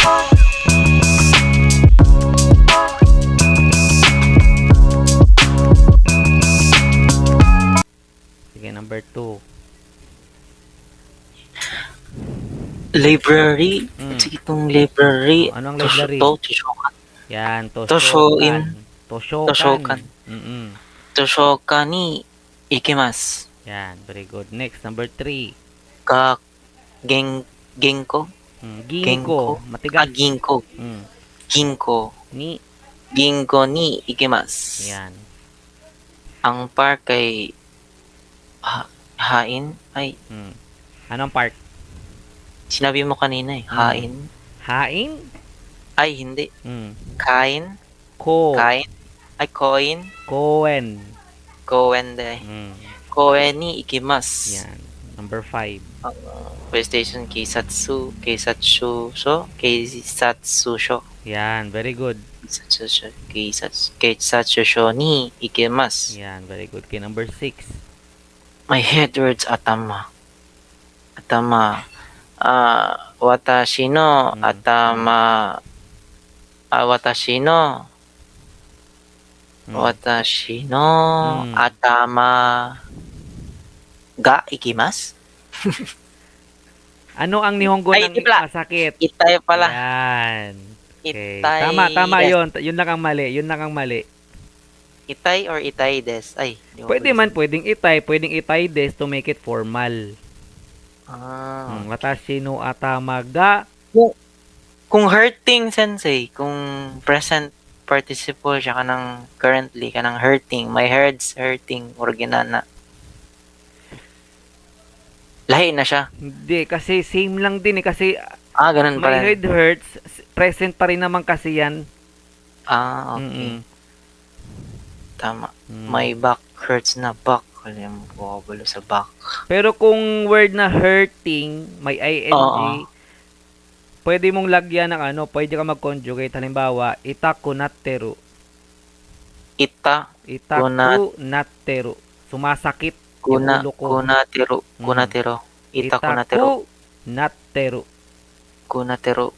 Sige, number 2. Library. Sige, itong library. Ano ang library? Toshokan. Yan, Toshoin. Toshokan. Toshokan. Toshokan ni ikimasu. Yan, very good. Next, number 3. Ka Genko. Ginko. Matigas. Ginko. Ginko. Ginko ni ikimasu. Yan. Ang park ay hain. Ay, Anong park? sinabi mo kanina eh. Hain. Hain? Ay, hindi. Kain. Kain. Ay, koin. Koen. Koen de. Koen ni ikimasu. Yan. Number 5. PlayStation Keisatsu sho. Yan, very good. Keisatsu sho ni ikimasu. Yan, very good. Okay, number 6. My head hurts atama. Watashi no atama. Watashi no atama ga ikimasu. Ano ang nihongo Ay, ng hindi pala. masakit? Itay pala. Yan. Okay. Itay. Tama yun. Yun lang ang mali. Itay or itay des? Ay. Pwedeng itay des to make it formal. Watashi no atama ga. Kung hurting, sensei, kung present participle siya ka ng currently, ka ng hurting, my head's hurting, original na. Lahi na siya. Hindi, kasi same lang din eh. Kasi ganun my pala. head hurts, present pa rin naman kasi yan. Okay. Tama. My back hurts na back. Wala mo buwabalo sa back. Pero kung word na hurting, may ing, pwede mong lagyan ng pwede ka mag-conjugate. Halimbawa, itaku natteru. Itaku natteru. Sumasakit. Kunatero. Itaku natteru. Natteru. Kunatero.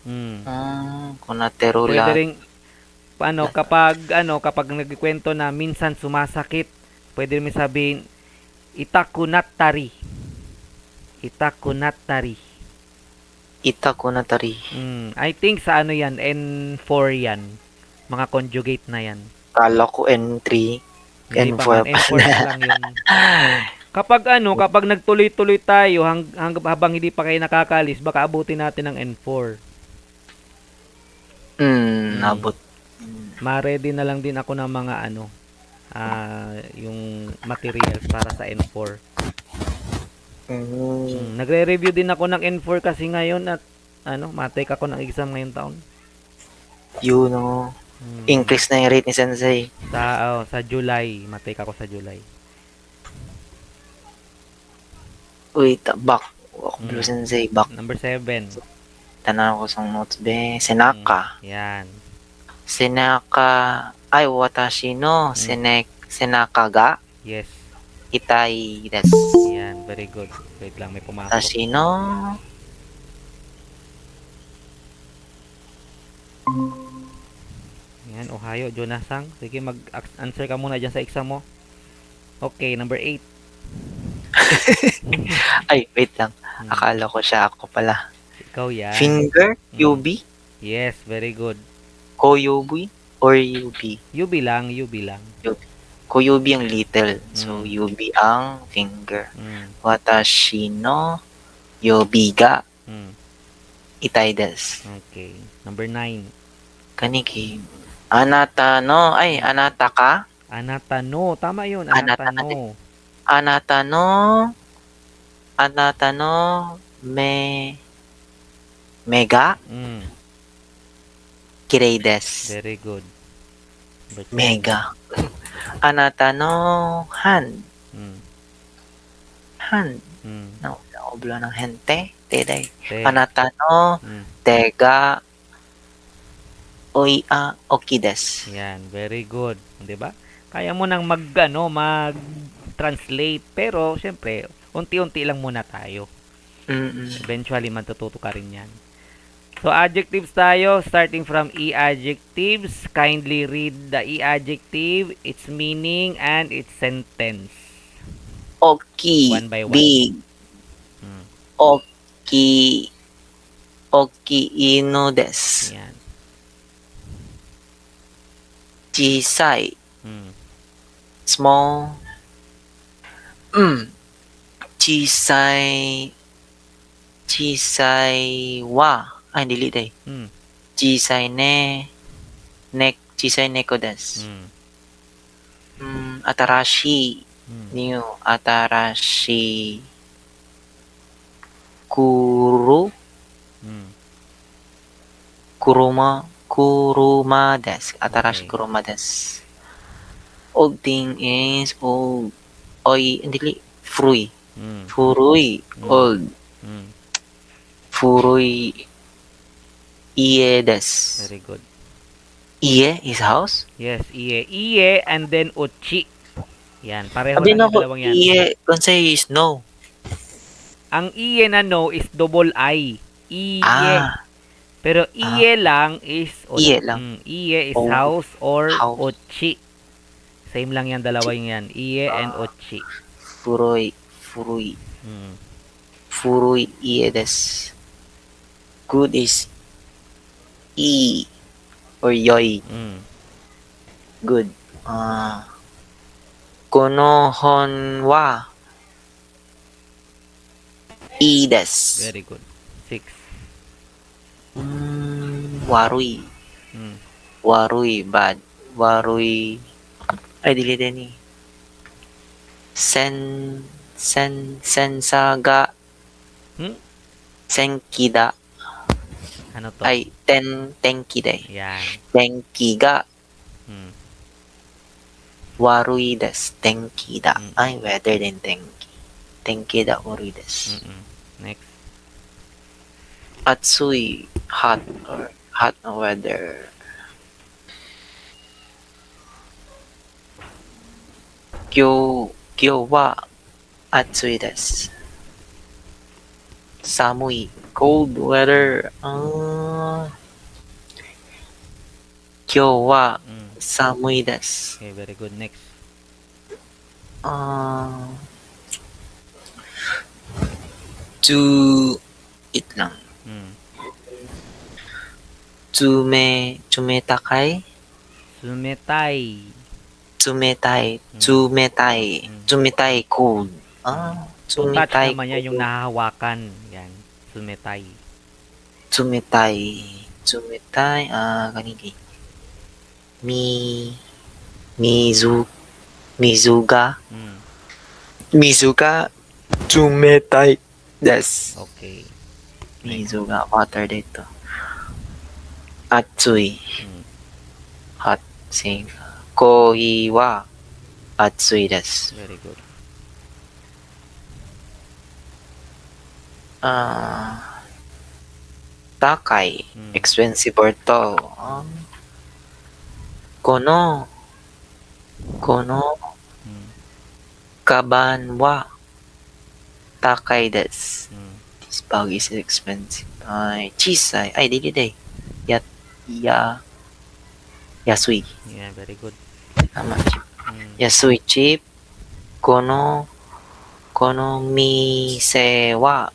Kunatero Pwede lang. rin, kapag nagkikwento na minsan sumasakit, pwede rin sabihin, itaku nattari. Itaku nattari. I think sa yan, N4 yan. Mga conjugate na yan. Kala ko N3. Hindi N4 pa man, N4 na lang yun. Kapag nagtuloy-tuloy tayo habang hindi pa kayo nakakalis, baka abutin natin ng N4. Nabot. Ma-ready na lang din ako ng mga yung materials para sa N4. Nagre-review din ako ng N4 kasi ngayon at matake ako ng exam ngayong taon. Increase na yung rate ni Sensei. Sa July, matake ako sa July. Wait, back. Blue Sensei, back. Number 7. Tanaw ko sa notes be. Senaka. Yan. Senaka. Ay, watashi no senaka ga Yes. itai desu. Yan, very good. Wait lang, may pumasok. Watashi no Yan, Ohio, Jonasang. Sige, mag-answer ka muna dyan sa exam mo. Okay, number 8. Ay, wait lang. Akala ko siya ako pala. Ikaw yan. Finger? Yubi? Yes, very good. Koyubi? Or yubi? Yubi lang. Koyubi ang little. So, yubi ang finger. Watashi no yubi ga itai desu. Okay. Number 9. Kaniki. Anata no, anata ka? Anata no. Tama yun. Anata no mega kirei desu. Very good. Mega. Anata no hand. Naublo ng hente. Teday. Anata no tega oki desu. Yan, very good. 'Di ba? Kaya mo nang mag-translate, pero syempre, unti-unti lang muna tayo. Eventually matututo ka rin 'yan. So, adjectives tayo, starting from e-adjectives. Kindly read the e-adjective, its meaning, and its sentence. Oki, One by one. big. Hmm. Oki, oki ino desu. Yan. Chisai, Hmm. small. Chisai, chisai wa. Ay, dili day. Hmm. Chisai chisai neko desu. Atarashi, Hmm. new, atarashi. Kuru, Hmm. kuruma desu. Atarashi Okay. kuruma desu. Old thing is old. Oi, dili. Furui. Hmm. Furui, Hmm. old. Hmm. Furui, ie desu. Very good. Ie is house? Yes, iye. Iye and then uchi. Yan, pareho Sabi lang na yung ko, dalawang yan. ie, konsay is no. Ang iye na no is double I. Iye. Ah, Pero ah, iye lang is ie lang. iye is Oh, house or house. uchi. Same lang yan, dalawa yung yan. Iye and uchi. Furui, Hmm. furui ie desu. Good is i or yoi. Hmm. Good. Kono hon wa i desu. Very good. 6. Warui. Hmm. Warui, bad. Warui. Ay, dili din eh. Sensaga. Hmm? Senkida. Ano to? Ay, tenkida eh. Yan. Tenkiga. Hmm. Warui desu. Tenkida. Mm. Ay, better than tenki. Tenkida warui desu. Next. Atsui, hot or hot weather. Kyo wa atsui desu. Samui, cold weather. Kyo wa Hmm. samui desu. Okay, very good. Next. It lang. Hmm. Tsumetakai? Sumetay. Tsumetai. Hmm. Tsumetai. Hmm. Tsumetai cold. So, touch Tsumetai naman yan, yung cold. nahahawakan. Yan. Sumetay. Tsumetai. Tsumetai. Kanigi. Mizuga. Hmm. Mizuga. Tsumetai desu. Okay. Mizuga. Water dito. Atsui. Hmm. Hot. Same. Kohi wa atsui desu. Very good. Takai. Hmm. Expensive or to. Kono Hmm. kaban wa takai desu. Hmm. This bag is expensive. Ay, chisai. Ay, dili day. Yasui. Yeah, very good. Tama. Hmm. Yasui cheap. Kono mise wa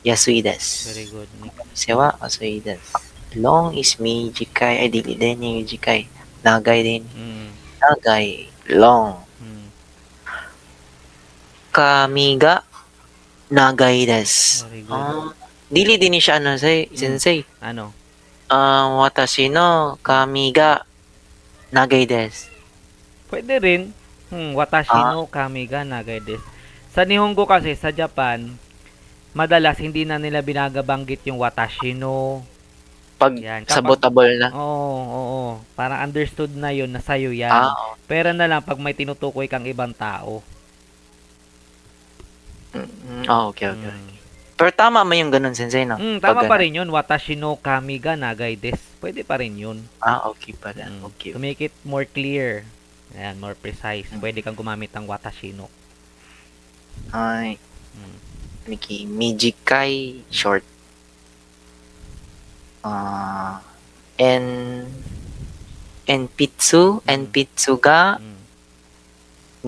yasui desu. Very good. Next. Mise wa yasui desu. Long is mijikai. Ay, dili din yung mijikai. Nagay din. Hmm. Nagay. Long. Hmm. Kami ga nagay desu. Very good. Dili din siya ano, sensei. Ano? Watashi no kami ga nagay desu. Pwede rin. Watashi no kami ga nagay desu. Sa Nihongo kasi, sa Japan, madalas hindi na nila binagabanggit yung watashi no. Pag Yan. sabotable na. Oo. Parang understood na yun na sa'yo yan. Pero na lang pag may tinutukoy kang ibang tao. Okay. Pero tama mo yung ganun, sensei, no? Tama Pag pa rin yun. Watashi no kami ga nagay desu. Pwede pa rin yun. okay pala. Okay. To make it more clear. Ayan, more precise. Pwede kang gumamit ng watashi no. Ay. Mijikai, short. Ah, en enpitsu, Mm. enpitsu ga Mm.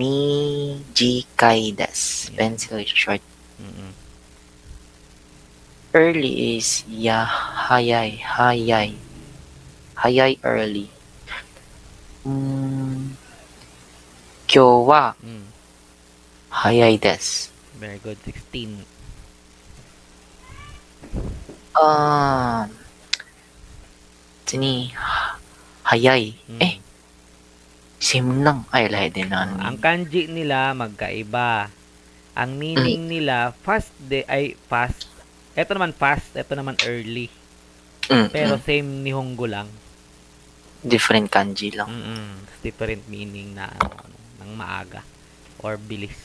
mijikai desu. Yan. Pencil is short. Mm. Early is hayay, hayay. Hayay early. Mm, kyou wa Mm. hayay desu. Very good. 16. Ah, 次、早い。Mm. Same lang. Ay, lahat din na. Ang kanji nila magkaiba. Ang meaning nila fast ay fast. Ito naman fast, ito naman early. Pero same Nihongo lang. Different kanji lang. Different meaning na ng maaga or bilis.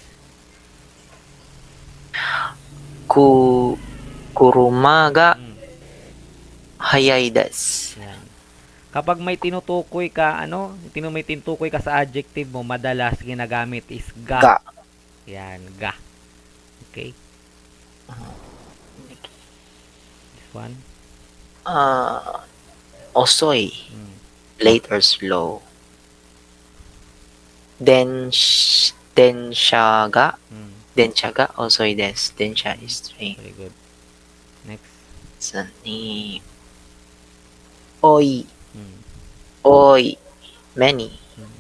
Kuruma ga Mm. hayay desu. Yan. Kapag may tinutukoy ka, may tinutukoy ka sa adjective mo, madalas ginagamit is ga. Ga. Yan, ga. Okay? This one. Osoy. Mm. Late or slow. Densha ga. Mm. Densha ga osoy desu. Densha is train. Very good. Next. Sani. Oi. Mm. Oi. Many. Mm.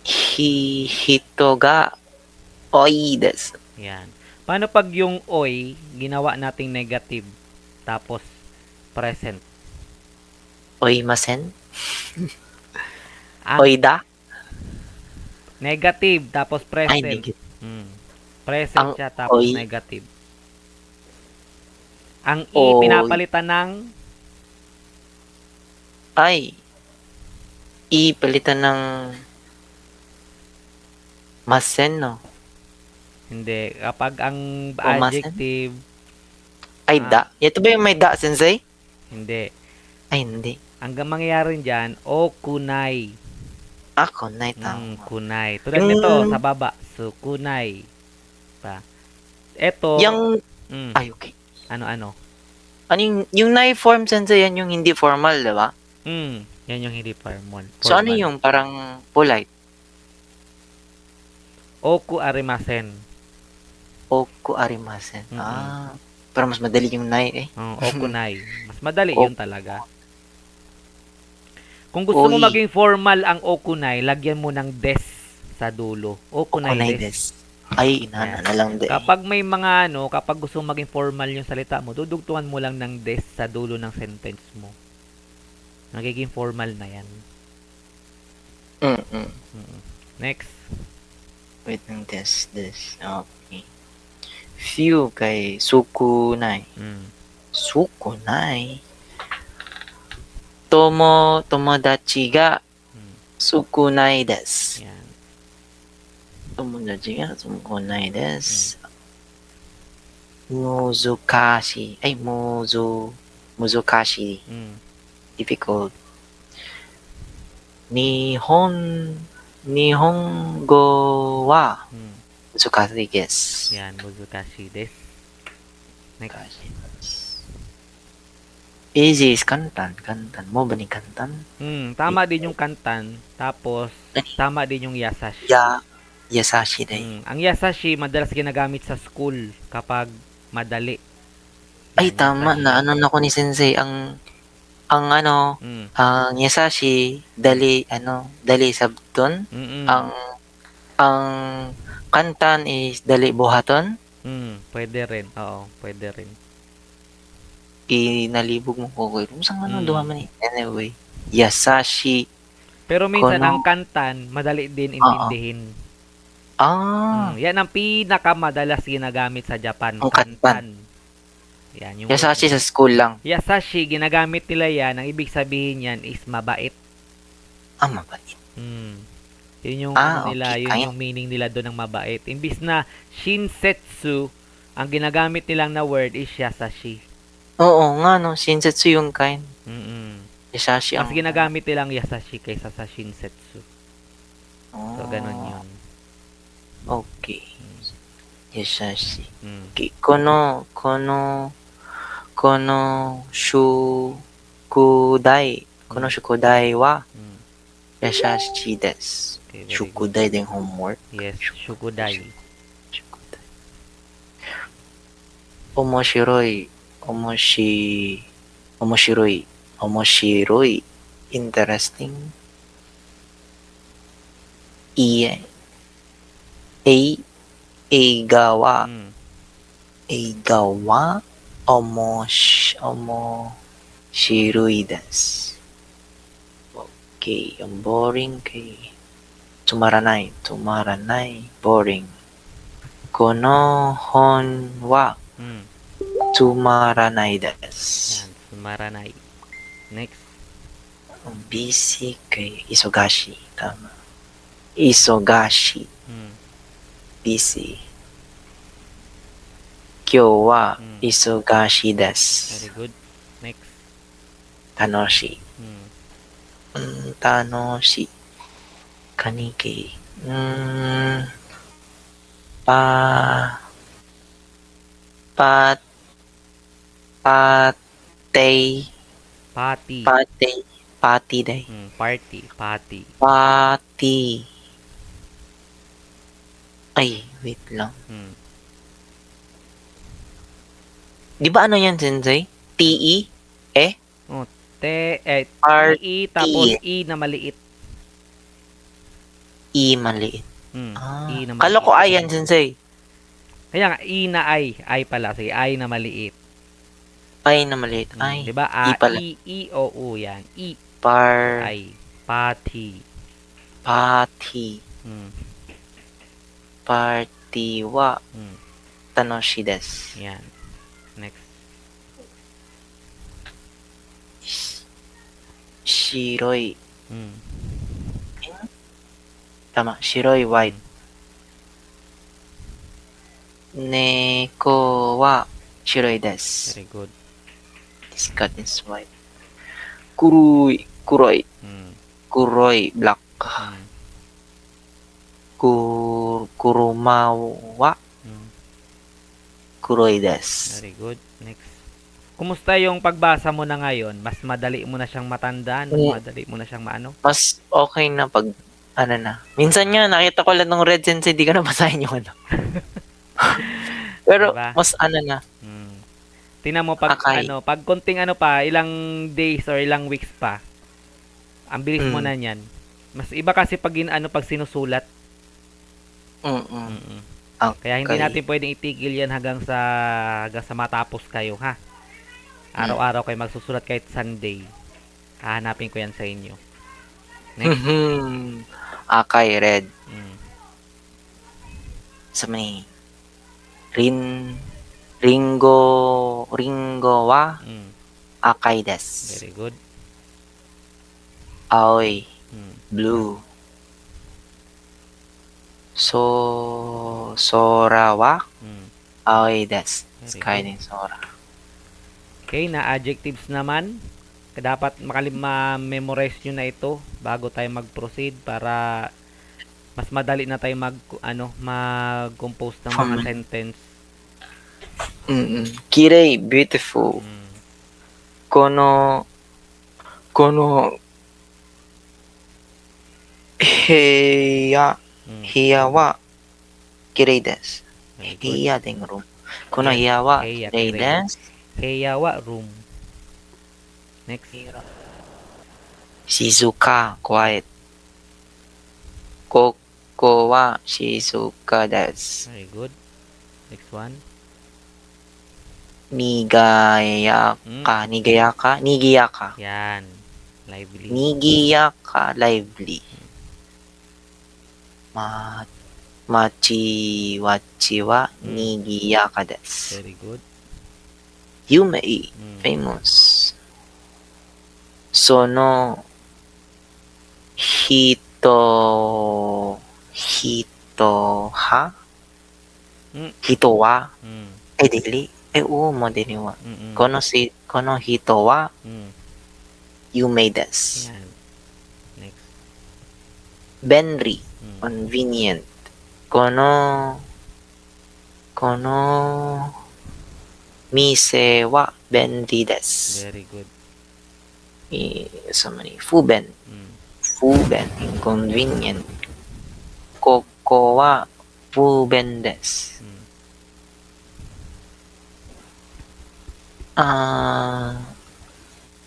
Hito ga oi desu. Yan. Paano pag yung oy, ginawa nating negative, tapos present? Oimasen? Ang Oida? negative, tapos Ay, present. negative. Present Ang siya, tapos oy. negative. Ang i, Oy. pinapalitan ng Ay. Palitan ng masen, no? hindi. Kapag ang Umasen? adjective, Ay, da. Ito ba yung may da, sensei? hindi. Ay, hindi. Ang mangyayari dyan, o kunay. Ako, na tama. Kunay. Tulad nito, sa baba. So, kunay. Pa. Ito, Yung, mm, ay, okay. ano? Ano yung nai-form, sensei, yan yung hindi formal, di ba? Yan yung hindi formal. So, ano yung parang polite? Oku arimasen. Oku arimasen. Pero mas madali yung nai, eh. Okunay. Mas madali yun talaga. Kung gusto mo maging formal ang okunay, lagyan mo ng des sa dulo. Okunay des. Ay, inana na lang de. Kapag may mga kapag gusto mo maging formal yung salita mo, dudugtungan mo lang ng des sa dulo ng sentence mo. Magiging formal na yan. Next. Wait ng des. Okay. Few kay sukunai. Sukunai? Tomodachi ga sukunai desu. Yan. Tomodachi ga sukunai desu. Muzukashi. Ay, muzukashi. Difficult. Nihongo wa muzukashi desu. Yan, muzukashi desu. Next. Easy is kantan. Mo ba ni kantan? Tama din yung kantan. Tapos, tama din yung yasashi. Yasashi day. Ang yasashi, madalas ginagamit sa school kapag madali. Ay, tama. Naano na ko ni sensei. Ang yasashi, dali sabton. Ang kantan is dali buhaton. Pwede rin. Oo, pwede rin. Inalibog mo ko. Saan duha man eh. Anyway, yasashi. Pero minsan ang kantan, madali din intindihin. Yan ang pinakamadalas ginagamit sa Japan. Ang kantan. Yan, yung yasashi sa school lang. Yasashi, ginagamit nila yan. Ang ibig sabihin yan is mabait. Mabait. Yun yung nila, okay. yun yung meaning nila doon ng mabait. Imbis na shinsetsu, ang ginagamit nilang na word is yasashi. Oo nga, no. Shinsetsu yung kind. Yasashi Mas ginagamit nilang yasashi kaysa sa shinsetsu. So, ganun yun. Okay. Yasashi. Okay. Kono kono shukudai. Kono shukudai wa Mm. yashashi desu. Okay, very good. Shukudai din homework. Yes, shukudai. Shukudai. Omoshiroi. Omoshiroi. Omoshiroi. Interesting. Iye. Eigawa. Mm. Eigawa. Omoshiroi desu. Okay, ang boring kay tumaranay, boring. Kono hon wa Mm. tumaranay desu. Yan, sumaranay. Next. Busy kay isogashi. Tama. Isogashi. Mm. Busy. Kyou wa Mm. isogashi desu. Very good. Next. Tanoshi. Mm. Tanoshi. Kaniki. Pa pat patay Party. Pati day. Party. Party. Pati. Ay, wait lang. Mm. Di ba ano yan, Sensei? TE? Party. Party. Tapos I na maliit. E maliit. Mm. Ah, I na kala maliit. ko ay yan, Sensei. Kaya nga, I na I. I pala. Sige, I na maliit. Ay na maliit. Ay, Diba? I pala. I-O-U yan. I. Party. Party. Mm. Party wa Mm. tanoshi desu. Yan. Next. Shiroi. Mm. Tama, shiroi white. Neko wa shiroi desu. Very good. This cat is white. Kuroi. Mm. Kuroi black. Mm. Kurumawa Mm. kuroi desu. Very good. Next. Kumusta yung pagbasa mo na ngayon? Mas madali mo na siyang matandaan? Mas madali mo na siyang maano? Mas okay na pag ano na. Minsan nga nakita ko lang ng Red Sensei, di ka na basahin yung ano. Pero Diba? mas ano na. Mm. Tingnan mo pag Akay. pag konting ilang days or ilang weeks pa. Ang bilis mo na niyan. Mas iba kasi pag pag sinusulat. Mm-mm. Kaya hindi natin pwedeng itigil yan hanggang sa matapos kayo, ha? Araw-araw kayo magsusulat kahit Sunday. Hahanapin ko yan sa inyo. Next. Akay red. Mm. Sa may Ringo wa Mm. akay desu. Very good. Aoi Mm. blue. Sora wa Mm. aoi desu. Very Sky good. din Sora. Okay, na adjectives naman. Dapat ma-memorize nyo na ito bago tayo mag-proceed para mas madali na tayo mag-compose ng mga sentence. Kirei, beautiful. Mm. Kono heya wa kirei desu. Very good. Heya din room. Kono heya wa Heya, kirei kirei. desu. Heiyawa room. Next. Shizuka, quiet. Koko wa shizuka desu. Very good. Next one. Nigayaka. Yan. Lively. Nigiyaka, lively. Machi wachi wa nigiyaka desu. Very good. Yumei, Mm. famous. Sono hito ha? Mm. Hito wa? Mm. Dili. Oo mo din wa. Mm-mm. Kono hito wa Mm. yumei desu. Yan. Next. Benri, Mm. convenient. Kono mise wa bendi desu. Very good. Fuben. Mm. Fuben. Inconvenient. Koko wa fuben desu. Mm.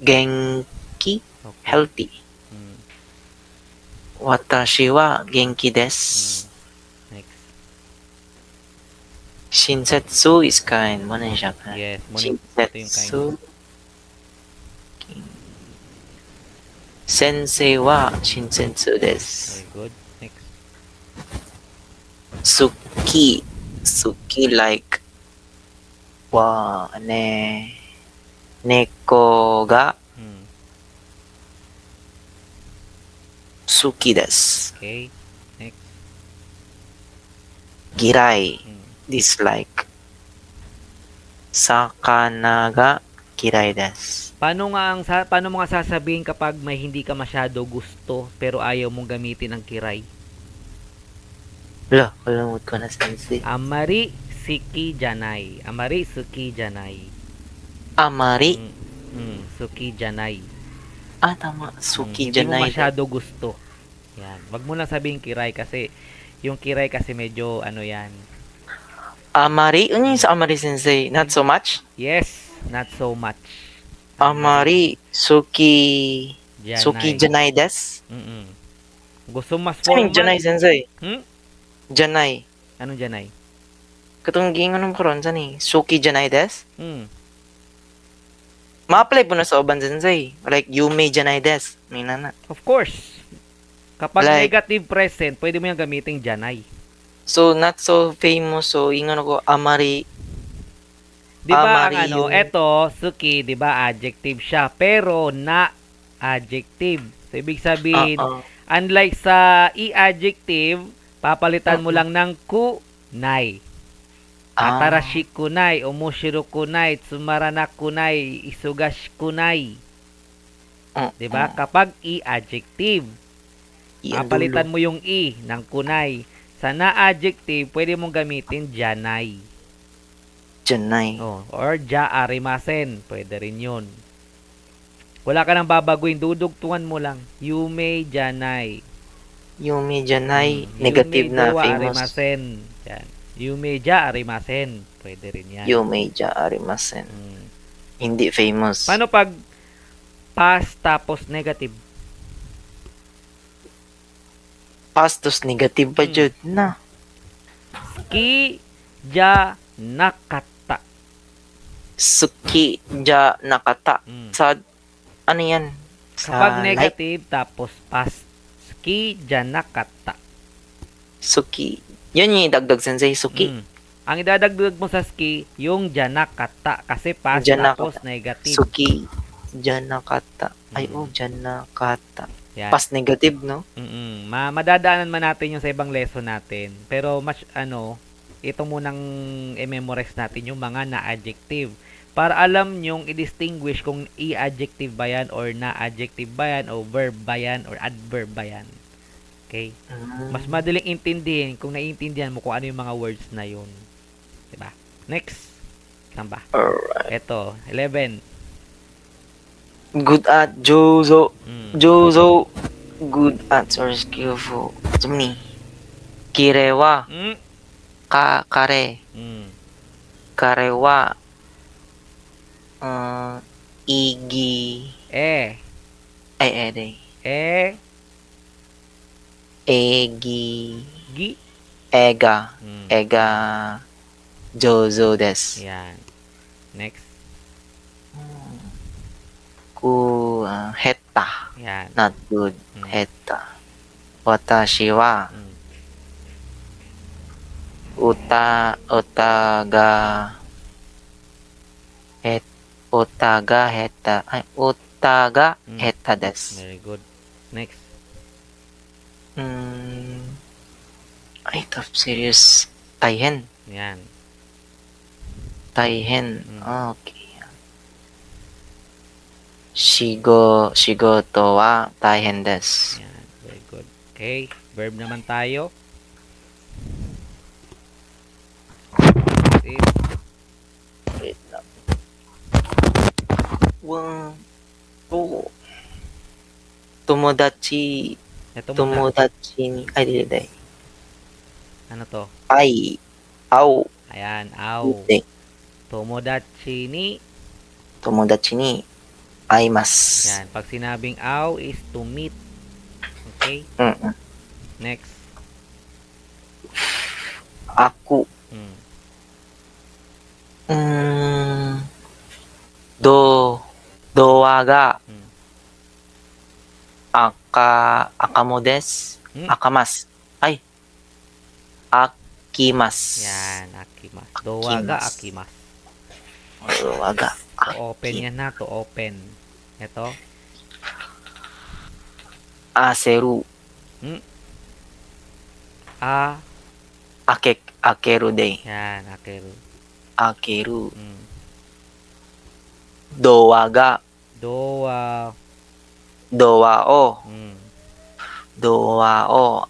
Genki. Okay. Healthy. Mm. Watashi wa genki desu. Next. Shinsetsu is kind. Mo na siya ka. Yes, ito yung kind. Shinsetsu. Sensei wa shinsetsu desu. Very good. Next. Suki. Suki like wa neko ga Mm. suki desu. Okay. Next. Girai. Mm. Dislike. Sakana ga kirai desu. Paano mo nga sasabihin kapag may hindi ka masyado gusto pero ayaw mong gamitin ang kiray? Wala, kalamot ko na sensei. Amari Siki Janai. Amari Suki Janai. Amari. Suki Janai. Tama. Suki Hindi mo janai. masyado gusto. Yan. Wag mo lang sabihin kiray kasi yung kiray kasi medyo ano yan. Amari? Ano yung sa amari sensei? Not so much? Yes, not so much. Amari. Suki. Janai. Suki janai desu. Gusto mas Saan yung formal? janai sensei? Hmm? Janai. Anong janai? Katong gingon ng karon sa ni. Suki janai desu? Hmm. Ma-apply po na sa uban sensei. Like, yume janai desu. May nana. Of course. Kapag Like- negative present, pwede mo yung gamitin janai. So, not so famous. So, ingon ako, amari. Di ba ang Amari ano, yung- eto, Suki, di ba adjective siya, pero na adjective. So, ibig sabihin, unlike sa i-adjective, papalitan mo lang ng kunay. Atarashi kunai, omoshiro kunai, tsumarana kunai, isugashi kunai. Di ba? Kapag i-adjective, papalitan mo yung i ng kunai. Sa na-adjective, pwede mong gamitin janai. Janai. Or ja arimasen. Pwede rin yun. Wala ka nang babaguhin. Dudugtungan mo lang. Yume janai. Yume janai. Negative Yume na jowa famous. arimasen. Yan. Yume ja arimasen. Pwede rin yan. Yume ja arimasen. Hindi famous. Paano pag past tapos negative? Pastos negative pa jud na. Ki ja nakata. Suki ja nakata. Sa ano yan? Kapag Like, negative tapos past. Ki ja nakata. suki. Yun yung idagdag sensei. Suki. Ang idadagdag mo sa ski, yung janakata. Kasi past Janakata. tapos negative. Suki ja nakata. Ay, ja nakata. Yan. Past negative, no? Madadaanan man natin yung sa ibang lesson natin. Pero ito munang i-memorize natin yung mga na-adjective. Para alam nyong i-distinguish kung i-adjective ba yan or na-adjective ba yan o verb ba yan or adverb ba yan. Okay? Mas madaling intindihin kung naiintindihan mo kung ano yung mga words na yun. Diba? Next. Saan ba? Alright. Ito, 11. Good at Jozo. Jozo. Good at or skillful. Sumni. Kire wa. Kare. Kare wa. Igi. Ay, ere. Egi. Gi. Ega. Ega. Jozo des. Yan. Next. Heta. Yan. Not good. Heta. Watashi wa. Otaga. Otaga heta. Ay, otaga heta des. Very good. Next. Ay, tough serious. Taihen. Yan. Taihen. Okay. Shigoto wa taihen desu. Yan. Very good. Okay. Verb naman tayo. This is Wait lang. Wang, to, tomodachi, Ito muna. tomodachi ni, ay, di. Ano to? Ay, au, Ayan, aw. di. Tomodachi ni. Tomodachi ni, aimasu. Yan. Pag sinabing aw is to meet. Okay? Mm-mm. Next. Aku, Mm. do, doa ga, Mm. akamo desu. Mm. Akamas. Ay, akimasu. Yan, akimas. Dowa ga akimas. Doa ga, To open yan na, to open. Ito. aseru. Mm. A. Akeru de. Yan, akeru. Akeru. Mm. Doa ga, Dowa. doa o. Mm. Doa o.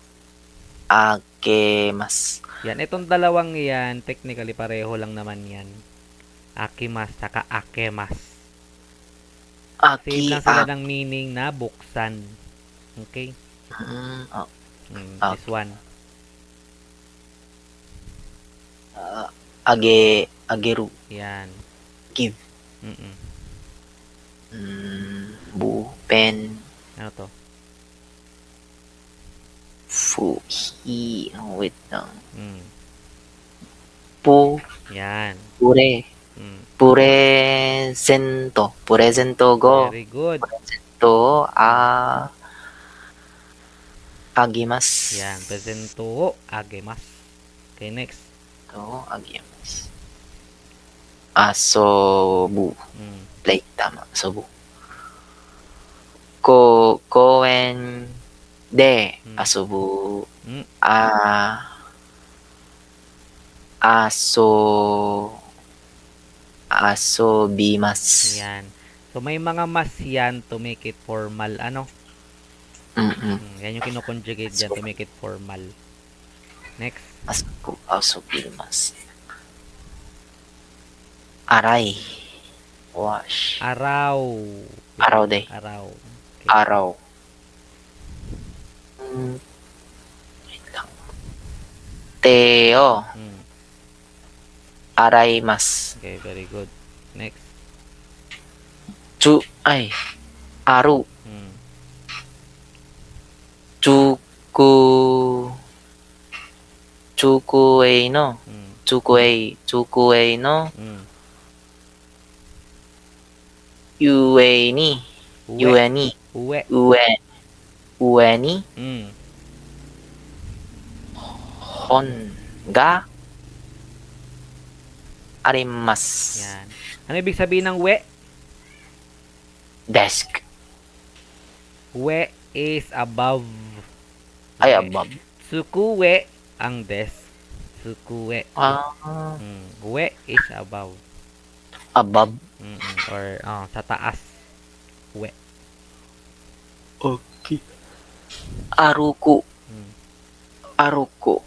Akemasu. Yan, itong dalawang yan, technically pareho lang naman yan. Akimas, saka akemas. Same lang sila ng meaning na buksan. Okay? Oh, This one. ageru. Yan. Give. Mm-mm. Pen. Ano to? Wait lang. Mm. Yan. Mm. Presento go. Very good. To, agimasu. Yan. Presento agemas. Okay, next. To, agimasu. Asobu. Mm. Play, tama. Asobu. Koen de asobu. Mm. Asobimasu. Yan. So, may mga mas yan to make it formal. Ano? Yan yung kinoconjugate dyan to make it formal. Next. Asobimasu. Aray. Wash. Araw. Araw de. Araw. Okay. Araw. Wait lang. Teo. Mm. Araimasu. Okay, very good. Next. Aru. Mm. Chukuei no. Mm. Chukuei no. Mm. Ue ni. Uwe. Ue ni. Mm. Hon ga arimasu. Yan. Ano ibig sabihin ng we? Desk. We is above. Ay, Okay. above. Sukuwe ang desk. Sukuwe. We is above. Above. Or sa taas. We. Okay. Aruku. Mm. Aruku.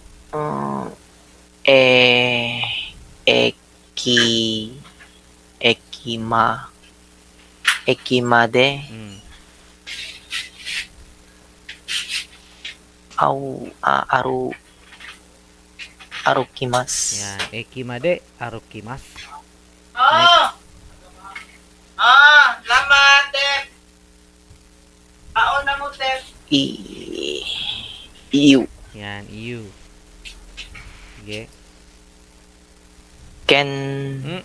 Ekimade. Mm. Arukimasu. Yan. Ekimade arukimasu. Laman, Tep. Na mo, Tep. Iu. Yan. You. Sige. Ken. Mm.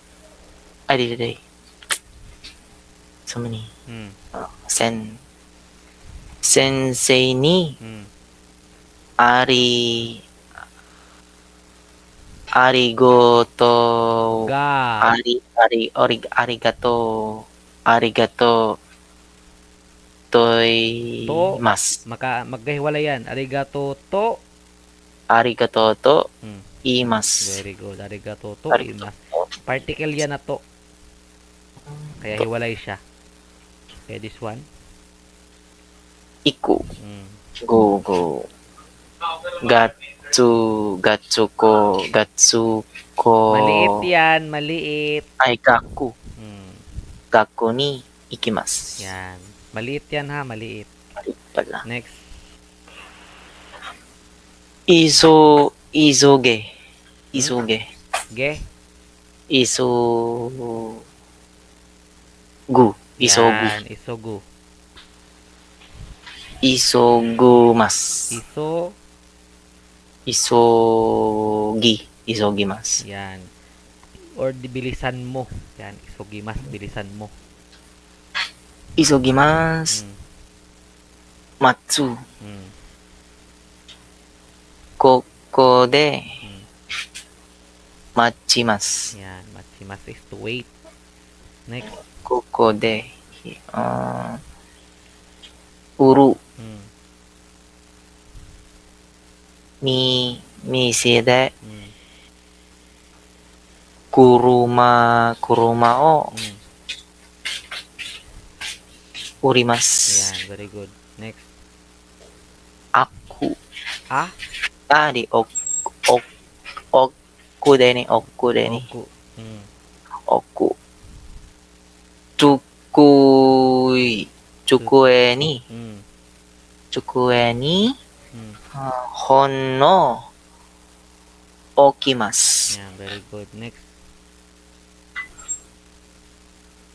Ay, di. So many. Mm. Sensei ni Mm. arigoto. Ga. Arigato. Toimasu. Magkahiwalay yan. Arigato to. Arigato to Mm. imasu. Very good. Arigato to. Arigato. Particle yan na to. Kaya hiwalay siya. Okay, this one. Iku. Mm. Go. Gatsuko. Maliit yan. Maliit. Ay, gaku. Mm. Gaku ni ikimasu. Yan. Maliit yan ha, maliit. Mali pala. Next. Isoge. Hmm? Isoge. Ge. Isogu. Isogu. Yan. Isogu. Isogumasu. Isogimasu. Yan. Or bilisan mo. Yan. Isogimas. Bilisan mo. Isogimasu. Hmm. Matsu. Hmm. Koko de Hmm. machimasu. Yan. Machimas is to wait. Next. Koko de uru. Hmm. Mise de Hmm. kuruma o Hmm. urimasu. Yan. Very good. Next. Aku. Ah. Di oku de ni. Oku. Hmm. Oku. Chukue ni. Hmm. Chukue ni Hmm. hon no okimasu. Yan. Very good. Next.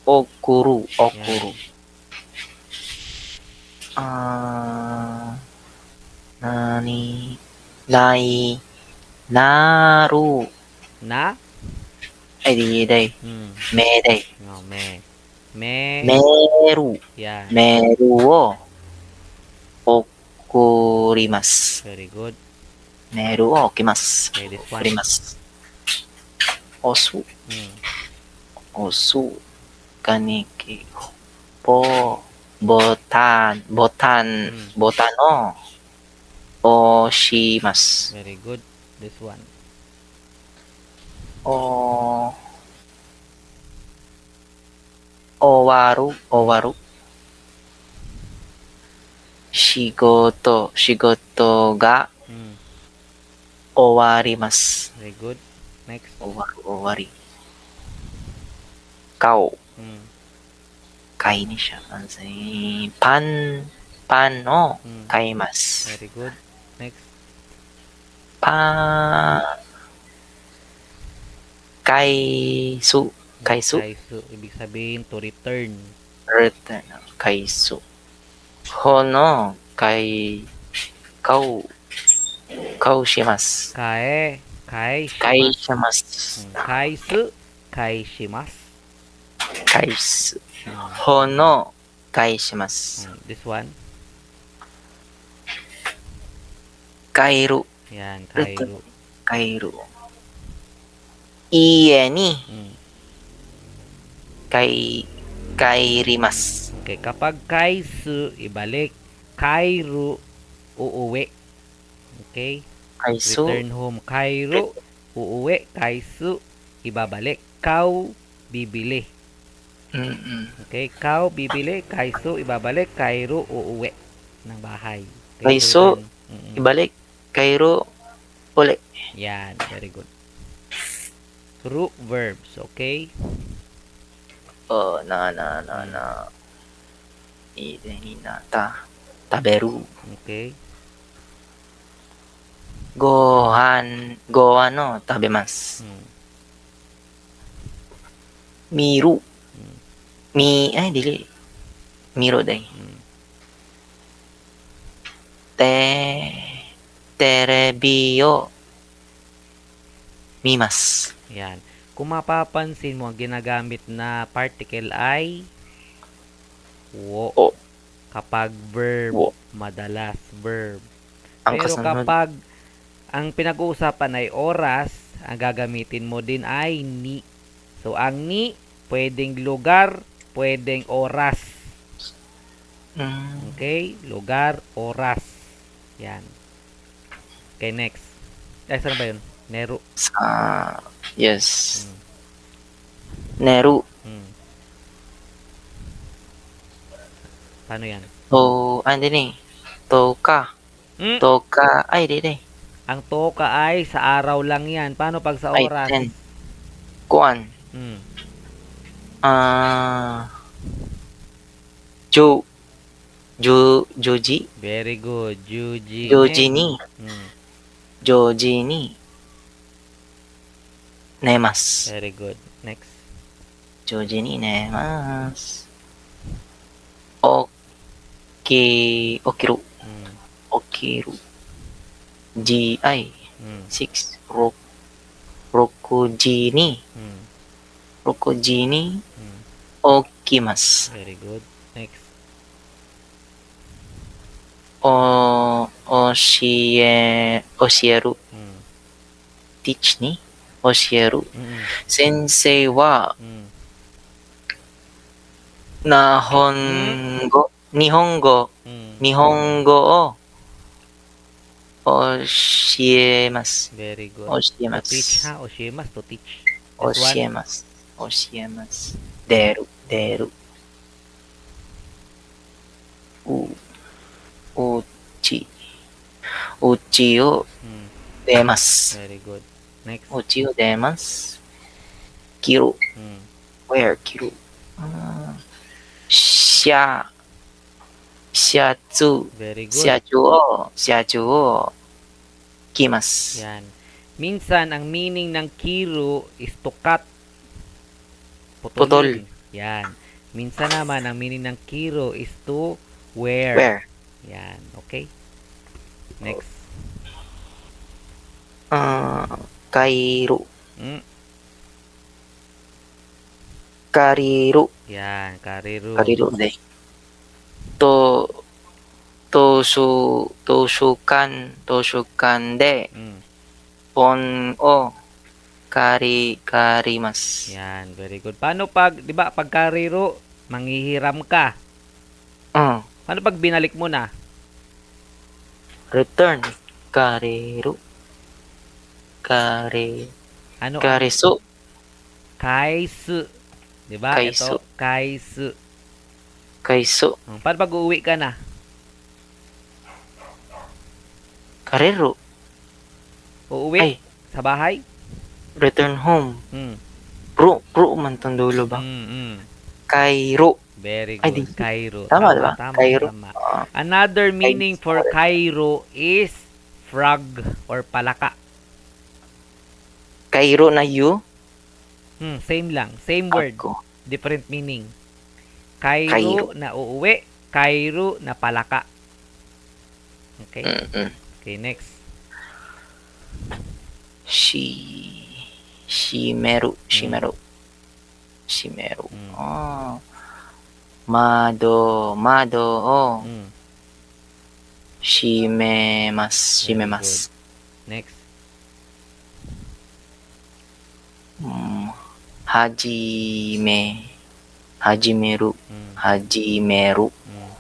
Okuru. Yan. Nani? Naru. Na. Di đây. Hmm. Me đây. No, me. Meru. Yan. Meru o okurimasu. Very good. Meru o okimasu. Okay, this one. Okurimasu. Osu. Hmm. Osu. Kaniki. Botan Hmm. o oshimasu. Very good. This one. Owaru. Shigoto ga Hmm. owarimasu. Very good. Next. Owari. Kao. Hmm. Kai ni siya. Pan o Hmm. kaimasu. Very good. Next. Kaisu. Kaisu. Ibig sabihin to return. Return. Kaisu. Hono kau shimasu. Kai Shimasu. shimasu. Kaisu. Hmm. Hono shimasu. This one. Kairu. Yan. Kairu. Iye ni Hmm. kairimasu. Okay. Kapag kaisu, ibalik. Kairu, uuwi. Okay. Kaisu. Return home. Kairu, uuwi. Kaisu, ibabalik. Kau, bibili. Okay. Kau, bibili. Kaisu, ibabalik. Kairu, uuwi ng bahay. Okay, Kaisu, return. ibalik. Kairu, uli. Yan. Very good. Root verbs. Okay. Ide ni taberu. Okay. Gohan no tabemasu. Hmm. Miru. Hmm. Dili. Miru dai. Hmm. Terebi o mimasu. Yan. Kung mapapansin mo, ang ginagamit na particle ay wo. O. Kapag verb, Wo. madalas verb. Ang Pero kasunod. kapag ang pinag-uusapan ay oras, ang gagamitin mo din ay ni. So, ang ni, pwedeng lugar, pwedeng oras. Okay? Lugar, oras. Yan. Okay, next. Saan ba yun? Neru. Yes. Neru. Paano yan? Ni. Toka. Toka. Di. Ang toka ay sa araw lang yan. Paano pag sa oras? 10. Kuan. Jo, Joji, Very good. Juji. Joji Next. ni, Mm, Joji ni, nemasu. very good. Next. Joji ni nemasu. Okiru, Mm, okiru. GI, mm, 6. Rokuji ni, mm, rokuji ni, mm. okimasu. Very good. Next. Osieru, Mm, teach ni, osieru. mm, Sensei wa, mm, Nihongo mm. o oshiemasu. Very good. To teach, Oshiemasu. ha? Oshimas, to teach. This one. Oshiemasu. Oshiemasu. Deru. U, uchi. Uchi o Mm, demasu. very good. Next. Uchi o demasu. Kiru. Mm, Where? Kiru. Ah, Sha. Shiatsu. very good. Shiatsu o kimasu. Yan. Minsan, ang meaning ng kiru is to cut. Putol. Putulin. Yan. Minsan naman, ang meaning ng kiro is to wear. Where? Yan. Okay? Next. Kairu. Mm. Kariru. Yan. Kariru. Kariru de. Toshukan de. Mm. Pon o karimasu. Yan. Very good. Paano pag, di ba, pag kariro, manghihiram ka. Paano pag binalik mo na? Return. Kariru. Ano? Karisu. Kaisu. Di ba? Kaisu. Ito. Kaisu. Kaisu. Paano pag uuwi ka na? Kariru. Uuwi? Ay. Sa bahay? Return home. Mm. Ru man tong dulo ba? Kairu. Very Ay, good. di. Cairo. Tama, diba? Cairo. Tama. Another meaning for Cairo is frog or palaka. Kairu na you. Same lang. Same word. Ako. Different meaning. Cairo Cairo. na uuwi. Cairo na palaka. Okay? Okay, next. Shimeru. Mm. Mado o Mm. shimemasu. Next. Hajimeru. Mm. Mm.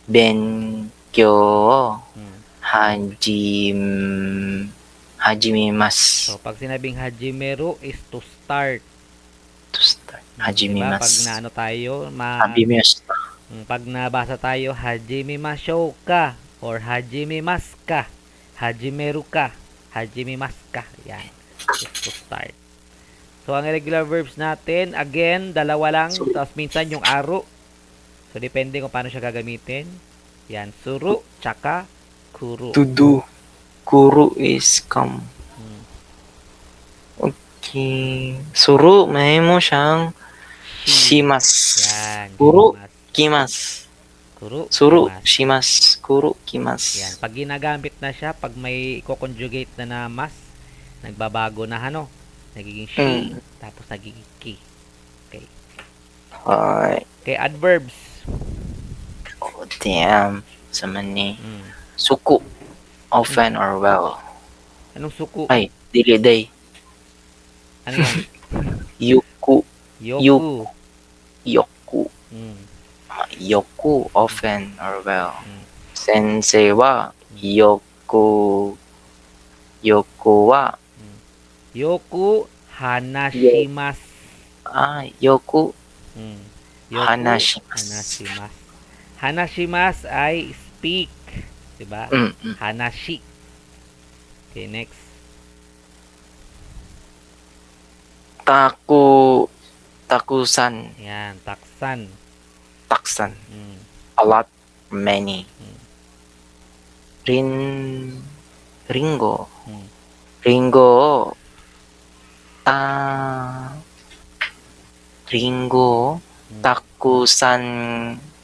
Benkyou o Mm. hajimimasu. So, pag sinabing hajimeru is to start. To start. Diba? Pag Hajimimasu. naano tayo, Hajimimasu. pag nabasa tayo, hajimimashou ka or hajimimasu ka, hajimeru ka, hajimimasu ka. Yan. Is to start. So, ang irregular verbs natin, again, dalawa lang. Tapos minsan yung aro. So, depende kung paano siya gagamitin. Yan. Suru, tsaka, kuru. To do. Kuru is come. Hmm. Okay. Suru, may mo siyang shimasu. Yan. Kuru, Kimasu. kimasu. Kuru, Suru, kimasu. shimasu. Kuru, kimasu. Yan. Pag ginagamit na siya, pag may i-conjugate na mas, nagbabago na ano, nagiging she, tapos nagiging ki. Okay. Alright. Okay, adverbs. Oh, damn. Sa mani. Mm. Suku. Often or well. Anong suku? Ay, dili day. Ano yan? Yuku. Yoku. Yoku. Mm. Yoku. Often or well. Mm. Sensei wa yoku wa Yoku hanashimasu. yoku Mm. hanashimasu. Hanashimasu ay speak. Diba? Hanashi. Okay, next. Takusan. Yan, taksan. taksan. Mm. A lot. Many. Mm. Rin... Ringo. Mm. Ringo. Ah... Ringo. Mm. Takusan.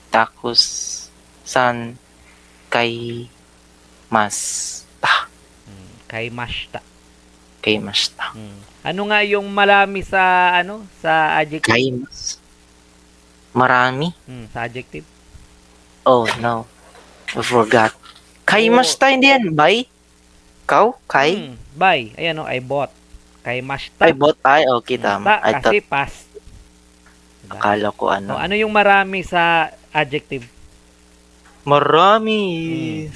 Takusan. Kay... Mas. Mm. Kay mashita. Kay masta. Mm. Ano nga yung marami sa sa adjective? Kay mas. Marami. Sa adjective. Oh, no. I forgot. Kay Oo. masta, hindi yan. Bay? Kau? Kay? By. Ayan I bought. Kay Ay, mashita. bot. Ay, okay, tama. Ta I kasi thought, past. Diba? akala ko O, ano. ano yung marami sa adjective? Marami. Mm.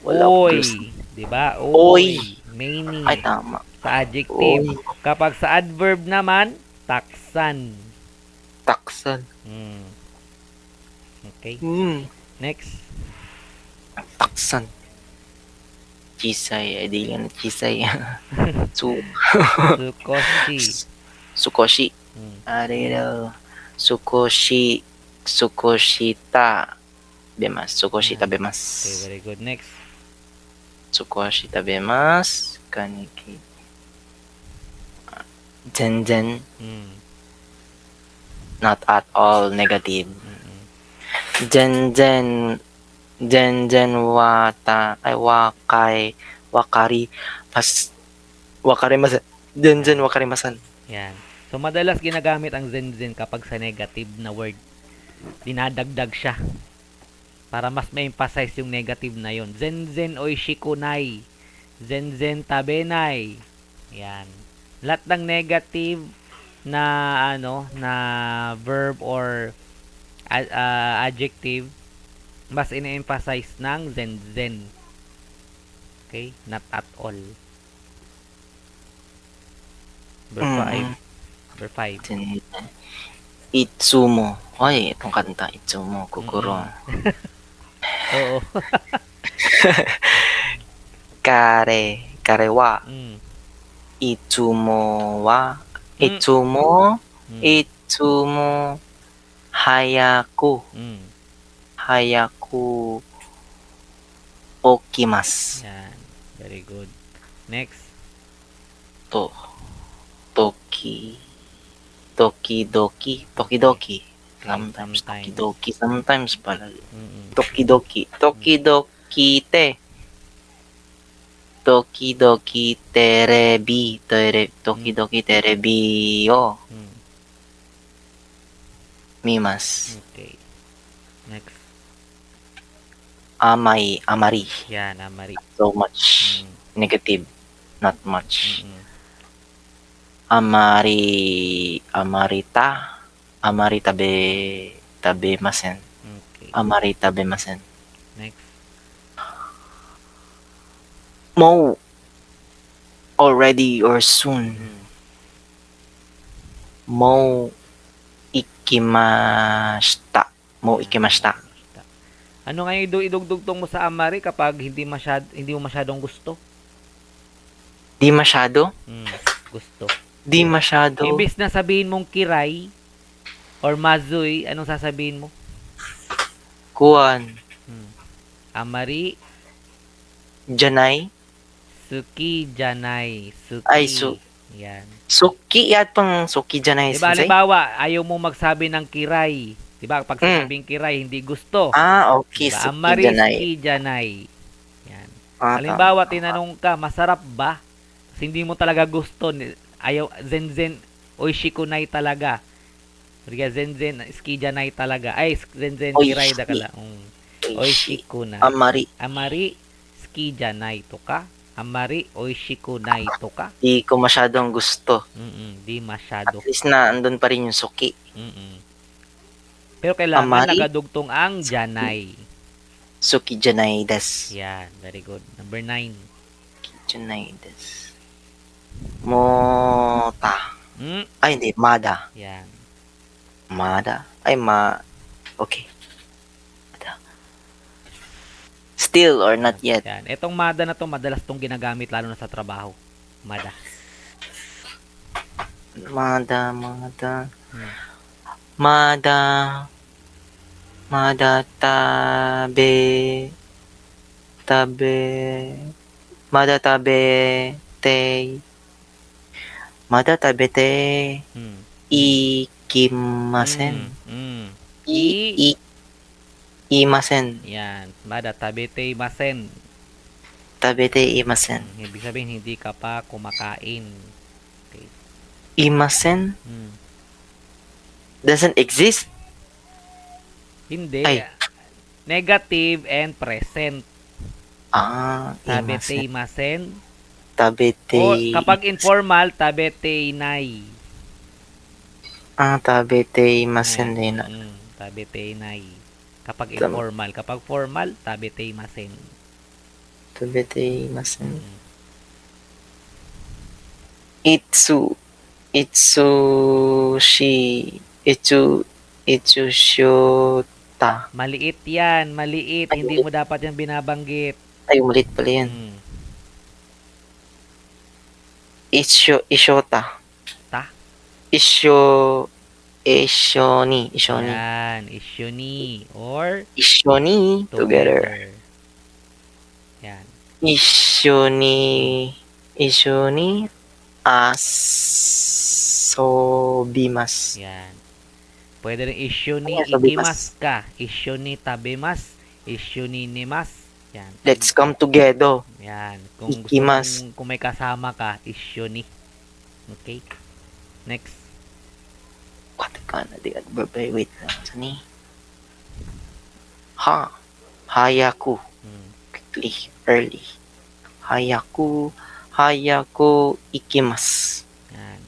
Wala Oy. gusto. Diba? Oy. Oy. Many. Ay, tama. Sa adjective. Oy. Kapag sa adverb naman, taksan. Taksan. Okay. Next. Taksan. Chisay. Ay, di yan. Chisay. Sukoshi. Sukoshi. Mm. Arero. Sukoshi. Sukoshita. Bemas. Sukoshita Okay, bemas. very good. Next. Sukoshita bemas. Kaniki. Zenzen. Not at all negative. Zenzen. Zenzen wata. Ay, wakari. Wakarimasan. Zenzen wakarimasan. Yan. So, madalas ginagamit ang zenzen kapag sa negative na word. Dinadagdag siya. Para mas ma-emphasize yung negative na yon. Zenzen oishikunai. Zenzen tabenai. Yan. Lahat ng negative na na verb or adjective mas ine-emphasize ng zenzen. Okay? Not at all. Verb 5. Verb 5. Itsumo. Ay, itong kanta. Itsumo. Kukuro. Oo. Kare wa. Itsumo wa. Itsumo. Itsumo. Hayaku. Hayaku. Okimasu. Yan. Very good. Next. Tokidoki. Sometimes. Tokidoki. Sometimes pala. Tokidoki. Tokidoki te. Tokidoki terebi. Tokidoki terebi o mimasu. Okay. Next. Amari. Yan, amari. So much. Negative. Not much. Amarita. Amari tabemasen. Okay. Amari tabemasen. Next. Mo. Already or soon. Mo ikimashita. Mo ikimashita. Ano nga yung idugtong mo sa amari kapag hindi mo masyadong gusto? Di masyado? Gusto. Di masyado. Imbis na sabihin mong kiray or mazui, anong sasabihin mo? Kuan. Amari. Janay. Suki janai. Suki. Ay, Yan. Suki. Yat pang suki janay. Diba, halimbawa, ayaw mo magsabi ng kiray. Diba, pag sinabing kiray, hindi gusto. Okay. Diba? Suki Amari, janay. suki janai. Yan. Halimbawa, tinanong ka, masarap ba? Kasi hindi mo talaga gusto. Ayaw, zenzen, oishikunai talaga. Riga, zenzen, skijanai talaga. Ay, zenzen, kiray da kala. Oishikunai. Amari, skijanai to ka. Amari, oishikunai to ka. Di ko masyadong gusto. Di masyado. At least na andun pa rin yung suki. Pero kailangan Amari, nakadugtong ang janai. Suki janai des. Yan, very good. Number 9. Janai des. Mota. Ay, hindi. Mada. Yan. Mada. Ay, okay. Mada. Still or not yet. Yan. Etong mada na to, madalas tong ginagamit lalo na sa trabaho. Mada. Mada. Mada, mada tabe, mada tabete, mada tabete Hmm. ikimasen. Mm. I, i, imasen. Yan. Mada tabete masen. Tabete imasen. Ibig sabihin, hindi ka pa kumakain. Okay. Imasen Hmm. doesn't exist. Hindi. Ay, Negative and present. Tabete imasen. masen. Tabete, O kapag informal, tabete nay. tabete imasen Yan. din. Tabete nay. Kapag Tam- informal. Kapag formal, tabete masen. Tabete imasen. Mm. Itsu, itsu shota. Maliit yan. Maliit. Ay, Hindi ulit. mo dapat yan binabanggit. Ay, ulit pala yan. Mm. Ishota. Ta. Ishoni. Yan. Isyoni. Or Ishoni together. Yan. Ishoni asobimasu. Yan. Pwede rin isyoni Ano, sabimas? ikimas ka. Isyoni tabemas. Isyoni nimas. Yan. Let's come together. Yan. Kung gusto Ikimas. kung may kasama ka, isyoni. Okay? Next. Katakana de adverbay. Wait lang. Sani? Hayaku. Quickly. Early. Hayaku ikimasu. Yan.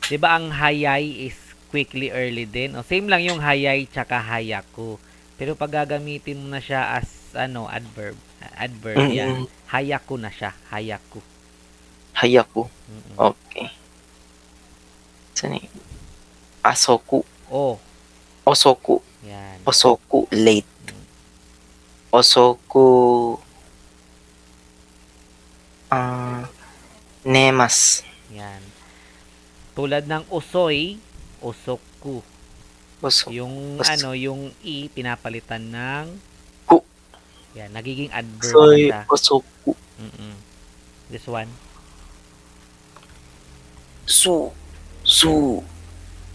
'Di ba ang hayay is quickly early din? O same lang yung hayay tsaka hayaku. Pero pag gagamitin mo na siya as adverb yan. Hayaku na siya, hayaku. Hayaku. Mm-mm. Okay. Sani? Asoku. Osoku. Yan. Osoku late. Osoku nemas. Yan. Tulad ng usoy, osoku. Osoku. Yung yung i pinapalitan ng Ku. yan, nagiging adverb na Soy siya. osoku. Mm-mm. This one.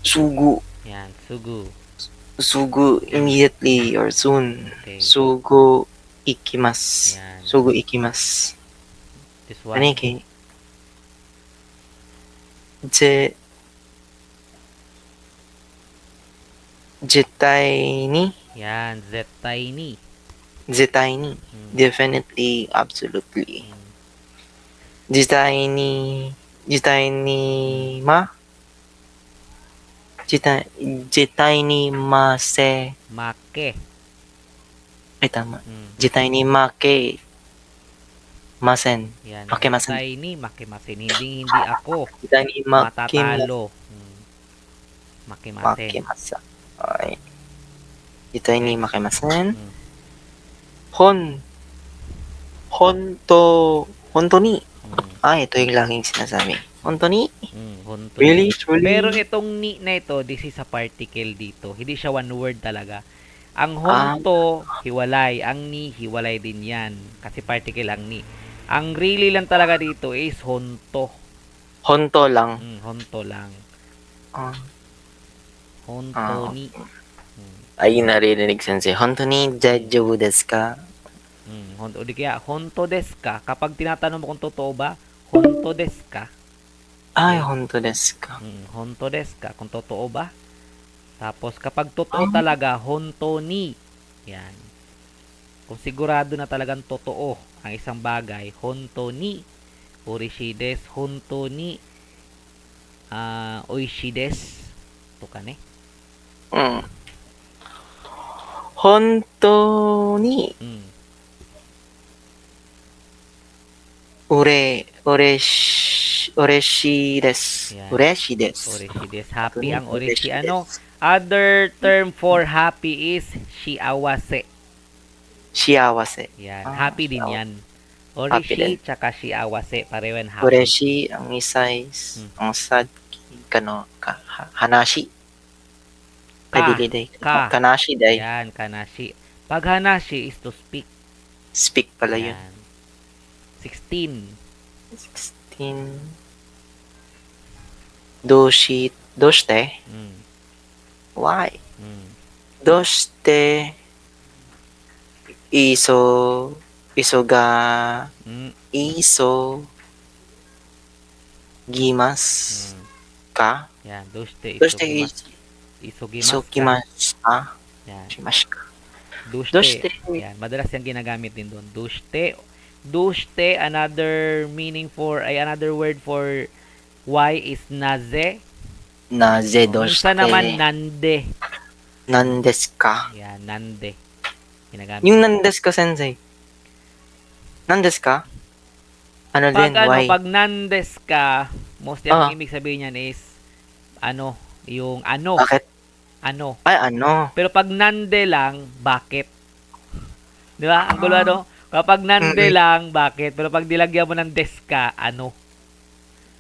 Sugu. Yan, sugu. Sugu immediately or soon. Okay. Sugu ikimasu. Yan. Sugu ikimasu. This one. Ano kay? Zetai ni? Yan, zetai ni. Zetai ni. Definitely, absolutely. Zetai ni mase. Make. Ay, tama. Zetai ni make. Masen. Yan. Makemasen. Zetai ni makemasen. Hindi ako Zetai ni matatalo. Makemasen. Makemasen. Okay. Zetai ni makemasen. Honto ni. Ito yung laging sinasabi. Honto ni? Honto Really? ni. Truly? Pero itong ni na ito, this is a particle dito. Hindi siya one word talaga. Ang honto, hiwalay. Ang ni, hiwalay din yan. Kasi particle ang ni. Ang really lang talaga dito is honto. Honto lang. Honto lang. Honto ni. Ay, narinig sensei. Honto ni daijoubu desu ka? O di kaya, honto desu ka? Kapag tinatanong mo kung totoo ba, honto desu ka? Ay, honto desu ka? Honto desu ka? Kung totoo ba? Tapos, kapag totoo talaga, honto ni. Yan. Kung sigurado na talagang totoo ang isang bagay, honto ni urishi desu, honto ni oishi desu. Ito ka ne? Honto ni ureshi desu. Yan. Ureshi desu. Oreshi desu. Happy ang oreshi. Other term for happy is shiawase. Shiawase. Yan. Happy din yan. Happy din. Oreshi tsaka shiawase. Pareho yan happy. Ureshi, ang isa is, ang sad, hanashi. Ka. Kadili day. Ka. Kanashi day. Yan, kanashi. Pag hanashi is to speak. Speak pala yun. Yan. 16. 16. Doshite. Mm. Why? Mm. Doshite. Iso Mm. gimas Mm. ka. Yan, doshite Doshite isugimasu. Isugimasu ka. isokimasu ka. Yan. Shimasu ka. Dushte. Doshite. Yan, madalas yung ginagamit din doon. Dushte. Dushte, another word for why is naze. Naze Minsan naman doshite. nande. Nandesu ka. Yan, nande. Ginagamit. Yung nandesu ka, sensei. Nandesu ka? Ano din? Why? Pag nandes ka, mostly ang Ah. ibig sabihin niyan is yung ano. Bakit? Ano. Ay, ano? Pero pag nande lang, bakit? Di ba? Ang gulo, ano? Kapag nande lang, bakit? Pero pag nilagyan mo ng des ka, ano?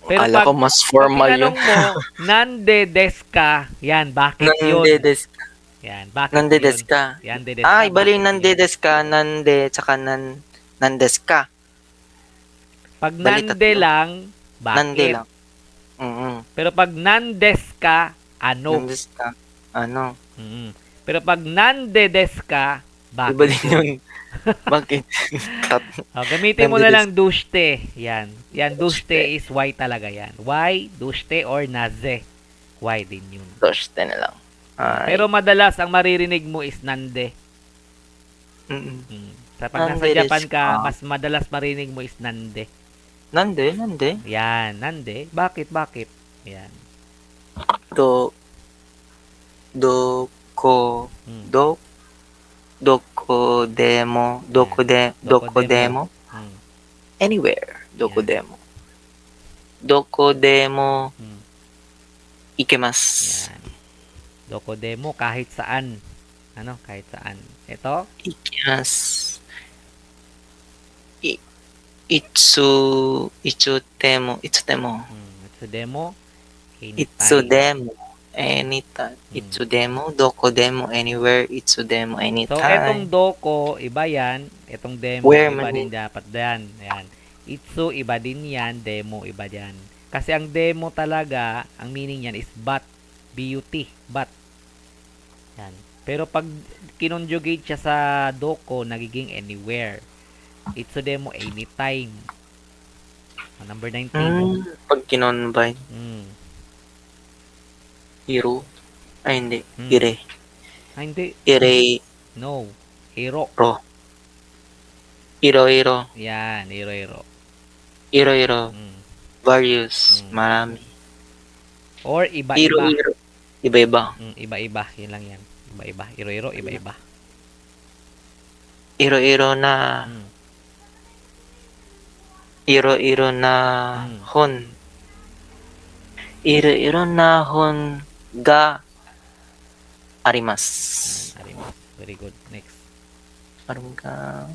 Pero Akala ko mas formal pag yun. tinanong mo, nande des ka, yan, bakit yun? Nandedes ka. Yan, bakit Nandedes yun? ka. Yan, dedes Ay, ka, bali bakit nandedes ka, tsaka nandes ka. yun? Pag bali nande tatlo. lang, Nande bakit? lang. Mm-mm. Pero pag nandes ka, ano? Nandes ka. Ano? Mm. Pero pag nandedes ka, bakit Iba din yun. Bakit? Gamitin mo na Nandedes. lang dushte. Yan. Yan, dushte is why talaga yan. Why, dushte, or naze. Why din yun. Doshite na lang. Ay. Pero madalas, ang maririnig mo is nande. Mm-mm. Sa pag nasa Nande Japan desu ka, ka. mas madalas marinig mo is nande. Nande. Yan, nande. Bakit? Yan. Doko Mm. doko demo. Mm. Anywhere. Doko demo. Mm. Ikemas. Yan. Dokodemo, kahit saan. Ano? Kahit saan. Ito? Ikemas. Itsudemo. Itsudemo. Anytime. Itsudemo. Anytime. Mm. Itsudemo. Dokodemo. Anywhere. Itsudemo. So, Anytime. etong doko, iba yan. Etong demo, Where iba man din dapat yan. Ayan. Itsu, iba din yan. Demo, iba yan. Kasi ang demo talaga, ang meaning yan is but. B-U-T. But. Yan. Pero pag kinonjugate siya sa doko, nagiging anywhere. Itsu demo, anytime. Number 19. Pag kinonbine. Mm. Hiro. Ay, hindi. Hmm. Ire. Hindi. Ire. No. Hiro. Ro. Iro. Yan. Hiro. Iro. Mm. Various. Marami. Or iba-iba. Iro. Iba-iba. Iba-iba. Yun lang yan. Iba-iba. Hiro. Iba-iba. Iro na. Mm. Iro na hon. Iro na hon ga arimasu. Arimas. Very good. Next. Parang ka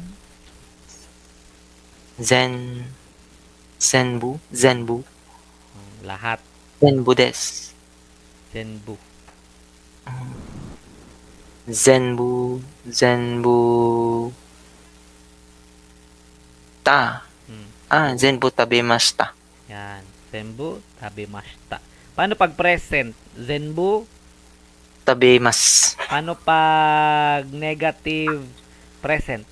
Zenbu. Lahat. Zenbu des. Zenbu. Zenbu. Ta. Zenbu tabemashita. Yan. Zenbu tabemashita. Paano pag present? Zenbu. Tabemas. Paano pag negative present?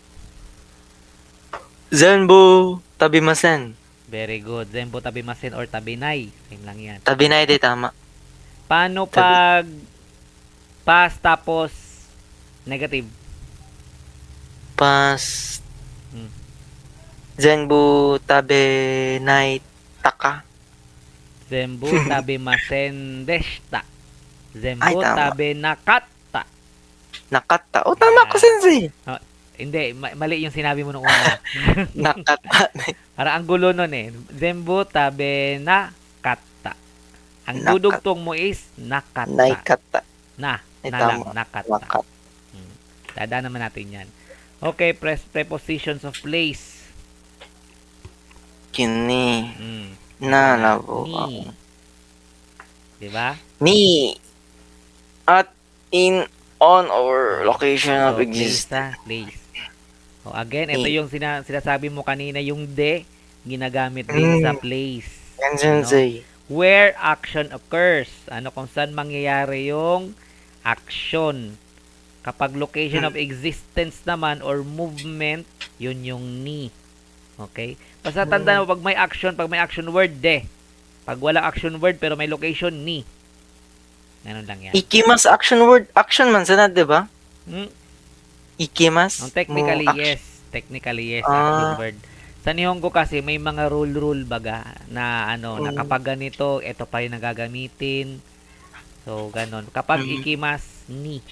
Zenbu tabemasen. Very good. Zenbu tabemasen or tabinay. Same lang yan. Tabinay de tama. Paano pag past tapos negative? Pas. Zenbu tabenai taka. Zenbu tabemasen deshita. Zenbu Ay, tama. tabenakatta. Nakata. Oh, tama ko, sensei. Hindi, mali yung sinabi mo nung una. Nakata. Para ang gulo nun eh. Zenbu tabenakatta. Ang dudugtong mo is nakata. Naikata. Na Ay, lang, tama. nakata. Nakat. Dadaan naman natin yan. Okay, prepositions of place. Kini. Mm. Nalabo. Ni. Diba? Ni. At In, on, or location of So, place existence. place. O, again, ito Ni. yung sinasabi mo kanina, yung de, ginagamit din sa Mm. place. Yan, Ano? sensei. Where action occurs. Ano, kung saan mangyayari yung action. Kapag location of Mm. existence naman or movement, yun yung ni. Okay? Basta Mm. tandaan mo, pag may action word, de. Pag wala action word pero may location, ni. Ganun lang yan. Ikimas action word. Action man sana, di ba? Hmm? Ikimas mo Technically, action. yes. Technically, yes. Action Ah. word. Sa Nihongo kasi, may mga rule baga na ano, na Mm. kapag ganito, ito pa yung nagagamitin. So, ganun. Kapag Mm. ikimas, ni.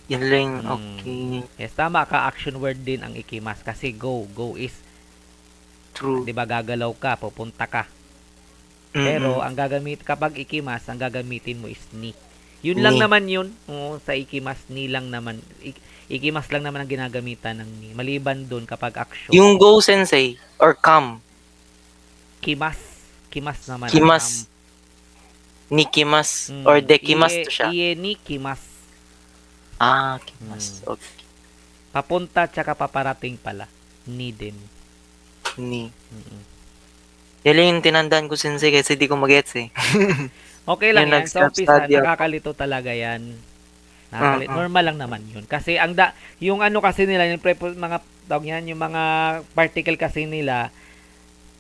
Yun lang. Hmm. Okay. Yes, tama ka. Action word din ang ikimas. Kasi go. Go is, True. di ba, gagalaw ka, pupunta ka. Pero, Mm. ang gagamit, kapag ikimas, ang gagamitin mo is ni. Yun lang Ni. naman yun. Oo, sa ikimas, ni lang naman. Ikimas lang naman ang ginagamitan ng ni. Maliban dun kapag action. Yung go sensei or come. Kimas. Kimas naman ang kam. Kimas. Nikimas or dekimas to siya. Iye ni kimas. Ah, kimas. Okay. Papunta tsaka paparating pala. Ni din. Ni. Mm-mm. Yan lang yung tinandaan ko sensei kasi di ko magets eh. Okay lang Yung yan. Sa umpisa, nag-self-study ako. nakakalito talaga yan. Uh-uh. Normal lang naman yun. Kasi yung ano kasi nila, yung mga tawag yan, yung mga particle kasi nila,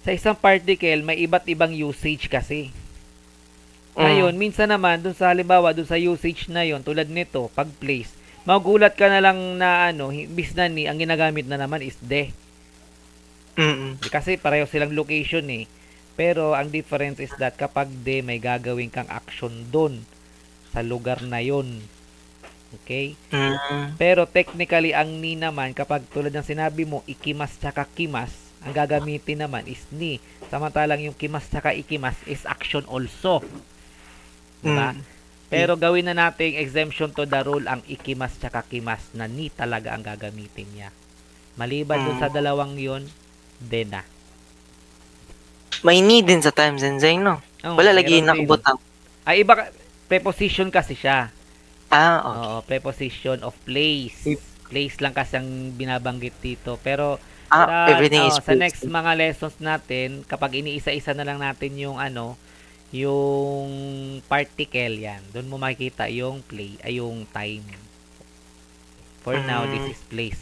sa isang particle, may iba't ibang usage kasi. Ngayon, minsan naman, dun sa halimbawa, dun sa usage na yon tulad nito, pag place, magulat ka na lang na ano, imbis na ni, ang ginagamit na naman is de. Mm. Kasi pareho silang location eh. Pero ang difference is that kapag de, may gagawin kang action dun sa lugar na yon. Okay? Mm. Pero technically, ang ni naman, kapag tulad ng sinabi mo, ikimas tsaka kimas, ang gagamitin naman is ni. Samantalang yung kimas tsaka ikimas is action also. Diba? Mm. Pero gawin na nating exemption to the rule ang ikimas tsaka kimas na ni talaga ang gagamitin niya. Maliban dun sa dalawang yon, de na. May need din sa time sensei, no? Oh, Wala lagi meron din. nakabutang. Ay, iba, preposition kasi siya. Ah, okay. Oo, preposition of place. Place lang kasi ang binabanggit dito. Pero Everything is sa place. next mga lessons natin, kapag iniisa-isa na lang natin yung ano, yung particle yan. Doon mo makikita yung yung time. For now, this is place.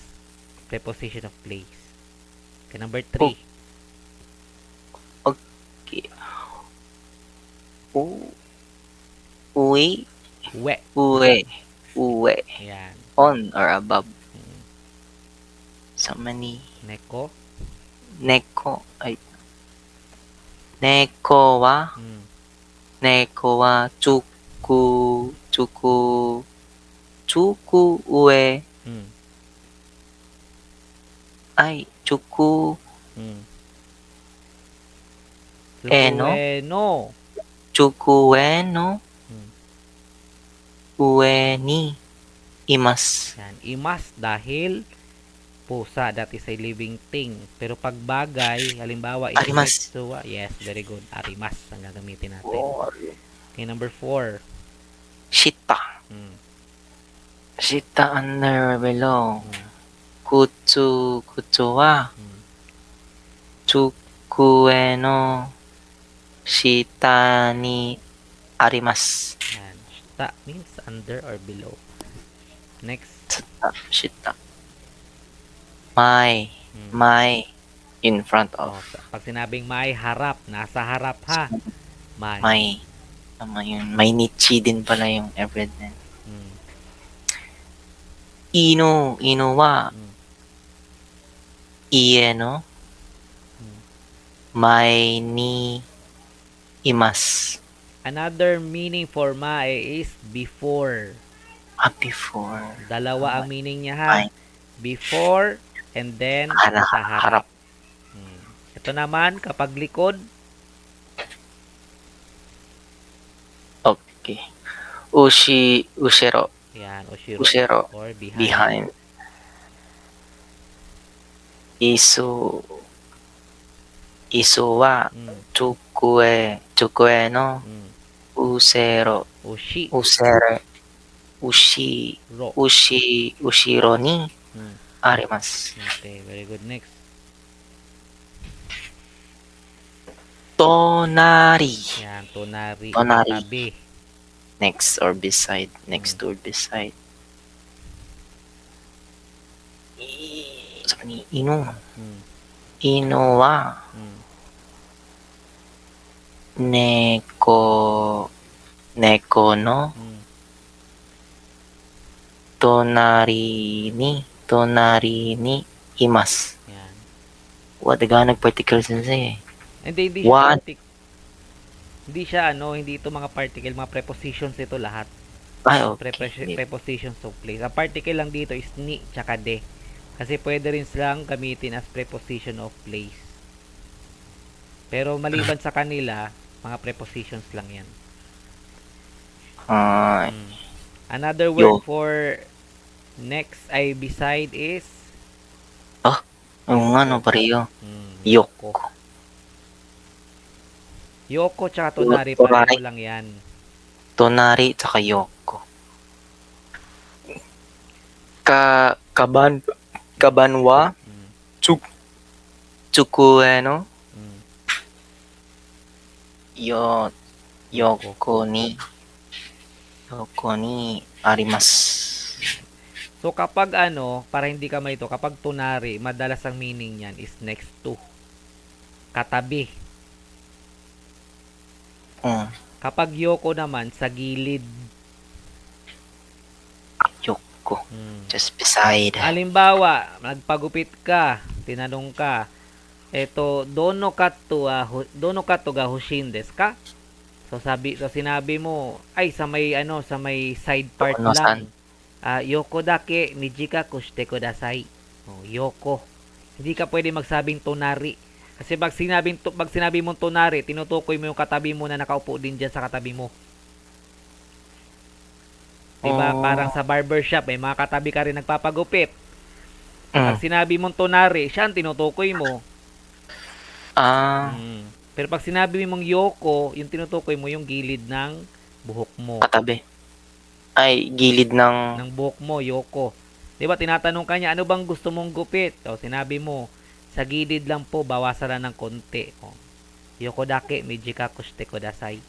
Preposition of place. Okay, number 3. Okay. Uwi. We. Uwe. Ayan. On or above. Sa mani. Neko. Neko. Ay. Neko wa. Hmm. Neko wa chuku uwe. Hmm. Ay, chuku Hmm. Eno? Sukueno. chukueno Hmm. uwe ni imas. Yan. Imas dahil pusa, that is a living thing. Pero pag bagay, halimbawa, Arimas. yes, very good. Arimas ang gagamitin natin. Okay, number 4. Shita. Hmm. Shita under below. Hmm. Kutsu wa Hmm. chukueno shita ni arimas. Yan. Shita means under or below. Next. Shita. May in front of. Pag sinabing may harap, nasa harap ha. May. Tama yun. May nichi din pala yung everything. Hmm. Ino wa Hmm. ieno may ni imas. Another meaning for mae is before. Before. Dalawa ang meaning niya ha. May. Before and then sa harap. Ito naman, kapag likod, okay. Ushiro. yan, Ushiro. or behind. Behind. Isu wa Hmm. chukue no Hmm. usero Ushi. Usere. Ushi. Ro. Ushiro ni Hmm. arimasu. Okay, very good. Next. Tonari. Yan, tonari. Tonari. Katabi. Next or beside. Next or beside. Sa ni ino. Hmm. Ino wa Hmm. neko no Hmm. tonari ni imasu. Yan. Wa daga nag-particle sensei. Hindi One. hindi siya hindi ito mga particle, mga prepositions ito lahat. Ay, okay. Prepositions of place. Ang particle lang dito is ni tsaka de. Kasi pwede rin silang gamitin as preposition of place. Pero maliban sa kanila, mga prepositions lang yan. Ay, Another word for next ay beside is oo nga no, pareho. yoko. Yoko tsaka tonari, Tonari. pareho lang yan. Tonari tsaka yoko. Kabanwa Mm. tsukue no Mm. yoko ni arimasu. So kapag para hindi ka malito, kapag tonari, madalas ang meaning niyan is next to. Katabi. Kapag yoko naman, sa gilid. Yoko. Just beside. Halimbawa, nagpagupit ka, tinanong ka, dono kato ga hushin desu ka? So sinabi mo, ay sa may side part Dono lang. Yoko dake mijika kushite kudasai. Yoko. Hindi ka pwede magsabing tonari. Kasi pag sinabi mong tonari, tinutukoy mo yung katabi mo na nakaupo din dyan sa katabi mo. Diba? Parang sa barbershop, may mga katabi ka rin nagpapagupit. Pag sinabi mong tonari, siya ang tinutukoy mo. Pero pag sinabi mong yoko, yung tinutukoy mo yung gilid ng buhok mo. Katabi. Ay, gilid ng buhok mo, yoko. 'Di ba tinatanong kanya, ano bang gusto mong gupit? O sinabi mo, sa gilid lang po, bawasan lang ng konti. Yoko dake mijika kushite kudasai.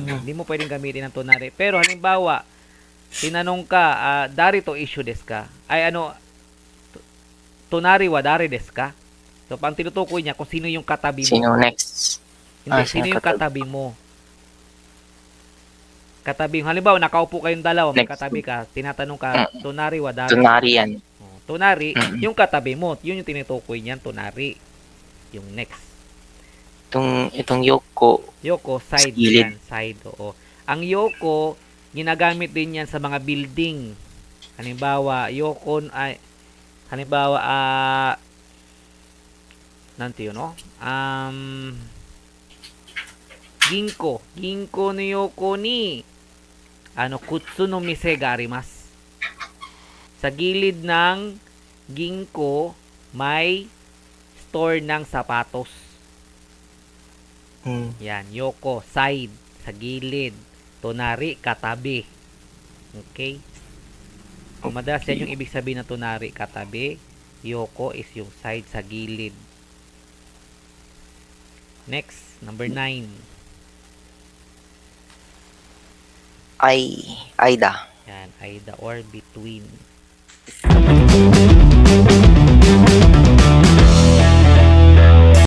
Hindi mo pwedeng gamitin ng tonari. Pero halimbawa, tinanong ka, dari to issue desu ka? Ay tonari wa dari desu ka? So pang tinutukoy niya kung sino yung katabi mo. Sino next? Hindi, sino yung katabi mo? Katabi, halimbawa nakaupo kayong dalawa, may katabi ka, tinatanong ka, tonari wa dari. Tonari yan. Tonari, yung katabi mo, yun yung tinutukoy niyan, tonari. Yung next. Itong yoko. Yoko, side yan, side, oo. Ang yoko, ginagamit din yan sa mga building. Halimbawa, nanti yun, Ginko no yoko ni kutsu no mise ga arimasu. Sa gilid ng ginko may store ng sapatos. Yan, yoko, side, sa gilid. Tonari, katabi. Okay? Kung madalas yan yung ibig sabihin ng tonari, katabi. Yoko is yung side, sa gilid. Next, number 9. Aida. Yan, Aida or between.